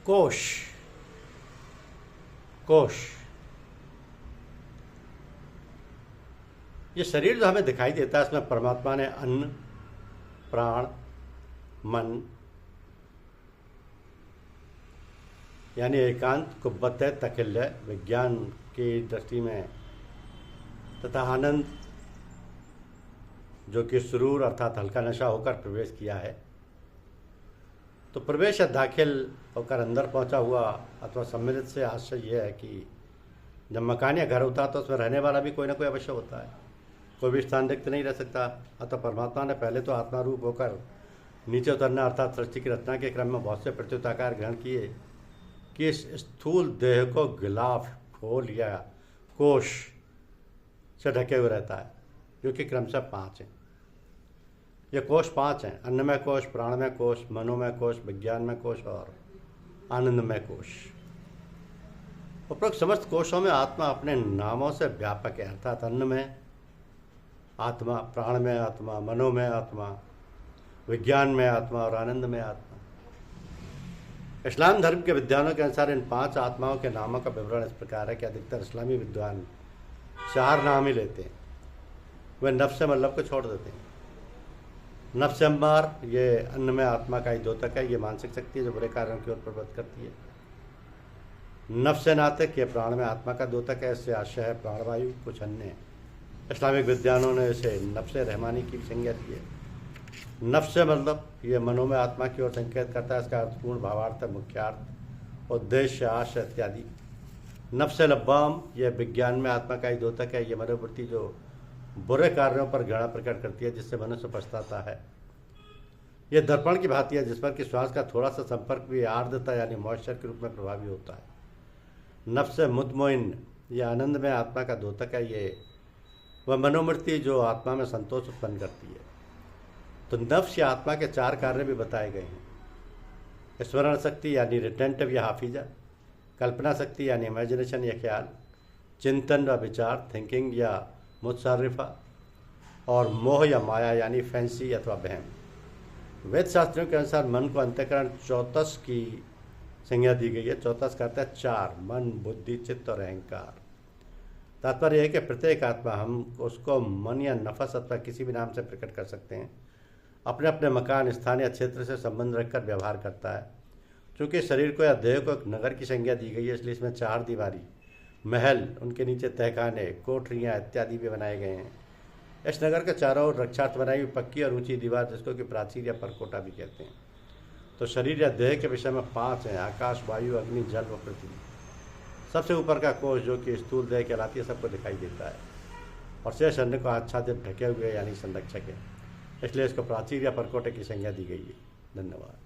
कोश। कोश ये शरीर जो हमें दिखाई देता है, इसमें परमात्मा ने अन्न, प्राण, मन यानी एकांत, कुव्वत, तकल्य विज्ञान की दृष्टि में तथा आनंद जो कि सुरूर अर्थात हल्का नशा होकर प्रवेश किया है। तो प्रवेश या दाखिल होकर अंदर पहुंचा हुआ अथवा सम्मिलित से आशय यह है कि जब मकान या घर होता है तो उसमें रहने वाला भी कोई ना कोई अवश्य होता है, कोई भी स्थान रिक्त नहीं रह सकता। अतः परमात्मा ने पहले तो आत्मा रूप होकर नीचे उतरना अर्थात सृष्टि की रचना के क्रम में बहुत से प्रत्युताकार ग्रहण किए कि इस स्थूल देह को गिलाफ, खोल या कोश से ढके हुए रहता है, जो कि क्रमशः 5 हैं। ये कोश 5 हैं: अन्नमय कोश, प्राणमय कोश, मनोमय कोश, विज्ञानमय कोश और आनंदमय कोश। उपरोक्त समस्त कोशों में आत्मा अपने नामों से व्यापक है, अर्थात अन्नमय आत्मा, प्राणमय आत्मा, मनोमय आत्मा, विज्ञानमय आत्मा और आनंदमय आत्मा। इस्लाम धर्म के विद्वानों के अनुसार इन 5 आत्माओं के नामों का विवरण इस प्रकार है कि अधिकतर इस्लामी विद्वान 4 नाम ही लेते हैं। वे नफ्स मतलब को छोड़ देते हैं। नफ्स अम्मार ये अन्नमय आत्मा का ही द्योतक है, ये मानसिक शक्ति है जो बुरे कार्यों की ओर प्रवृत्त करती है। नफ्स नातिक ये प्राण में आत्मा का द्योतक है, इससे आशय है प्राणवायु। कुछ अन्य इस्लामिक विद्वानों ने इसे नफ्स रहमानी की संज्ञा दी है। नफ्स मतलब ये मनोमय आत्मा की ओर संकेत करता है, इसका अर्थपूर्ण भावार्थ, मुख्यार्थ, उद्देश्य, आशय इत्यादि। नफ्स लब्बाम यह विज्ञान में आत्मा का ही द्योतक है, ये मनोवृत्ति जो बुरे कार्यों पर घृणा प्रकट करती है, जिससे मनुष्य पछताता है। यह दर्पण की भांति है जिस पर कि श्वास का थोड़ा सा संपर्क भी आर्द्रता यानी मॉइस्चर के रूप में प्रभावी होता है। नफ्स मुतमइन यह आनंद में आत्मा का द्योतक है, ये वह मनोवृत्ति जो आत्मा में संतोष उत्पन्न करती है। तो नफ्स या आत्मा के 4 कार्य भी बताए गए हैं: स्मरण शक्ति यानी रिटेंटिव या हाफिजा, कल्पना शक्ति यानी इमेजिनेशन या ख्याल, चिंतन व विचार थिंकिंग या मुत्सारिफा, और मोह या माया यानी फैंसी अथवा वहम। वेद शास्त्रियों के अनुसार मन को अंतःकरण 14 की संज्ञा दी गई है। 14 का अर्थ है 4: मन, बुद्धि, चित्त और अहंकार। तात्पर्य है कि प्रत्येक आत्मा, हम उसको मन या नफस अथवा किसी भी नाम से प्रकट कर सकते हैं, अपने अपने मकान, स्थान या क्षेत्र से संबंध रखकर व्यवहार करता है। चूँकि शरीर को या देह को एक नगर की संज्ञा दी गई है, इसलिए इसमें 4 दीवारी, महल, उनके नीचे तहखाने, कोठरियाँ इत्यादि भी बनाए गए हैं। इस नगर के चारों ओर रक्षार्थ बनाई हुई पक्की और ऊंची दीवार, जिसको कि प्राचीर या परकोटा भी कहते हैं। तो शरीर या देह के विषय में 5 हैं: आकाश, वायु, अग्नि, जल व पृथ्वी। सबसे ऊपर का कोश जो कि स्थूल देह कहलाती है सबको दिखाई देता है, और शेष अन्य को आच्छादित ढके हुए यानी संरक्षक है, इसलिए इसको प्राचीर या परकोटे की संज्ञा दी गई है। धन्यवाद।